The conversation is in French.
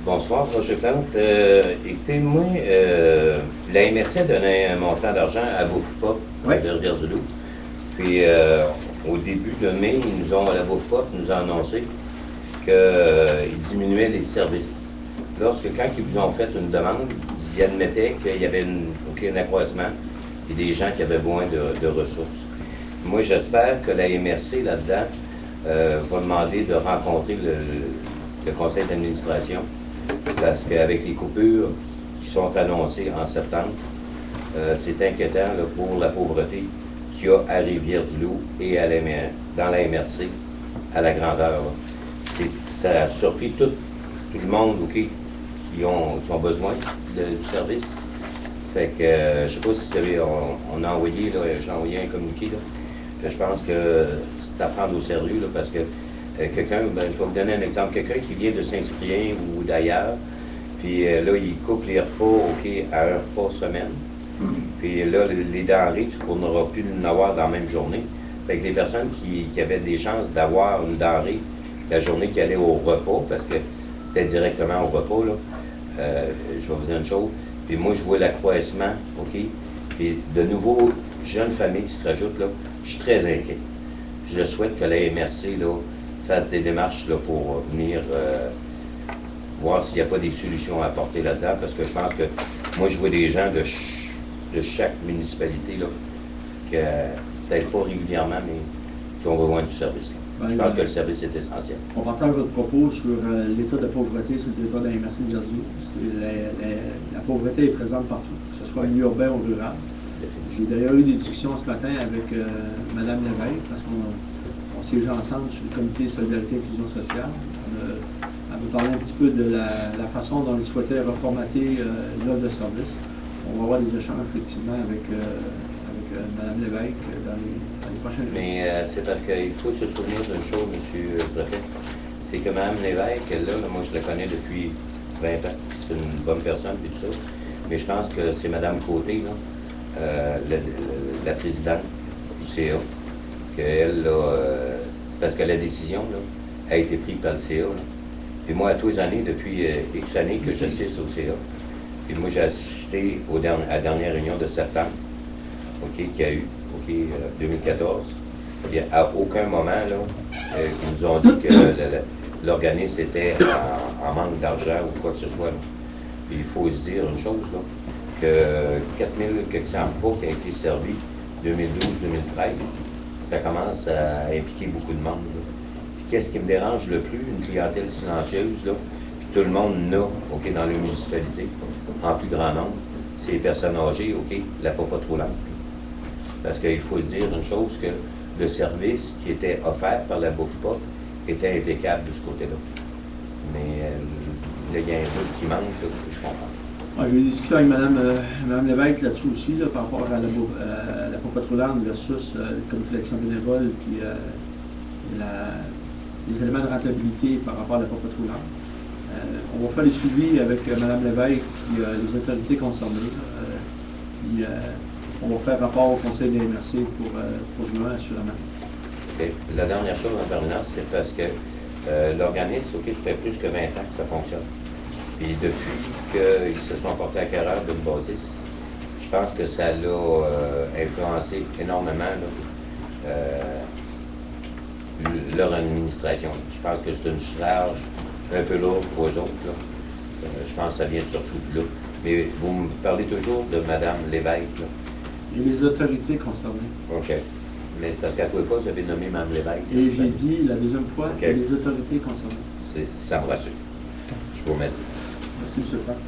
Bonsoir, Roger Plante. Écoutez, moi, la MRC a donné un montant d'argent à Beaufort, Oui. de Rivière-du-Loup. Puis, au début de mai, la Beaufort nous a annoncé qu'ils diminuaient les services. Quand ils vous ont fait une demande, ils admettaient qu'il y avait un accroissement et des gens qui avaient besoin de ressources. Moi, j'espère que la MRC, là-dedans, va demander de rencontrer le conseil d'administration, parce qu'avec les coupures qui sont annoncées en septembre, c'est inquiétant là, pour la pauvreté qu'il y a à Rivière-du-Loup et dans la MRC à la grandeur. Ça a surpris tout le monde qui ont besoin du service. Fait que, je ne sais pas si vous savez, on a envoyé, j'ai envoyé un communiqué, là, que je pense que c'est à prendre au sérieux, là, parce que quelqu'un, je vais vous donner un exemple, quelqu'un qui vient de Saint-Cyprien ou d'ailleurs, puis là, il coupe les repas, à un repas semaine. Puis là, les denrées, tu ne pourras plus en avoir dans la même journée. Fait que les personnes qui avaient des chances d'avoir une denrée la journée qui allait au repas, parce que c'était directement au repas, là, je vais vous dire une chose, puis moi, je vois l'accroissement, puis de nouveaux jeunes familles qui se rajoutent, là, je suis très inquiet. Je souhaite que la MRC, là, fasse des démarches là, pour venir voir s'il n'y a pas des solutions à apporter là-dedans, parce que je pense que moi, je vois des gens de chaque municipalité, là, que peut-être pas régulièrement, mais qui ont besoin du service. Je pense que le service est essentiel. On partage votre propos sur l'état de pauvreté sur le territoire de la MRC de Rivière-du-Loup. La pauvreté est présente partout, que ce soit en milieu urbain ou rural. J'ai d'ailleurs eu des discussions ce matin avec Mme Lévesque, parce qu'on siège ensemble sur le comité Solidarité et Inclusion sociale. Elle me parlait un petit peu de la façon dont elle souhaitait reformater l'offre de service. On va avoir des échanges effectivement avec Mme Lévesque dans les prochains jours. Mais c'est parce qu'il faut se souvenir d'une chose, M. le Préfet, c'est que Mme Lévesque, là, moi je la connais depuis 20 ans, c'est une bonne personne et tout ça, mais je pense que c'est Mme Côté, là, la présidente du CA, qu'elle, c'est parce que la décision là, a été prise par le CA. Là. Puis moi, à tous les années, depuis X années que j'assiste au CA, puis moi j'ai assisté à la dernière réunion de septembre, qu'il y a eu, 2014. Puis à aucun moment, là, ils nous ont dit que l'organisme était en manque d'argent ou quoi que ce soit. Là. Puis il faut se dire une chose, là, que 4000 repas qui ont été servis 2012-2013, ça commence à impliquer beaucoup de monde. Là. Puis qu'est-ce qui me dérange le plus? Une clientèle silencieuse, là, puis tout le monde n'a, dans les municipalités, en plus grand nombre, c'est les personnes âgées, la pas trop lente. Parce qu'il faut dire une chose, que le service qui était offert par la Beaufort était impeccable de ce côté-là. Mais là, il y a un bout qui manque, là, je comprends. J'ai eu des discussions avec Mme Lévesque là-dessus aussi, là, par rapport à la Patrolande versus le comité d'action bénévole, puis les éléments de rentabilité par rapport à la Patrolande. On va faire les suivis avec Mme Lévesque et les autorités concernées. Puis, on va faire rapport au conseil de la MRC pour juin, assurément. Okay. La dernière chose en terminant, c'est parce que l'organisme, ça fait plus que 20 ans que ça fonctionne. Puis depuis qu'ils se sont portés acquéreurs d'une bâtisse, je pense que ça l'a influencé énormément là, leur administration. Je pense que c'est une charge un peu lourde pour eux autres. Là. Je pense que ça vient surtout de là. Mais vous me parlez toujours de Mme Lévesque. Là. Et les autorités concernées. OK. Mais c'est parce qu'à tous les fois, vous avez nommé Mme Lévesque. Et j'ai dit la deuxième fois, les autorités concernées. Ça me rassure. Je vous remercie. Merci, M. le Président.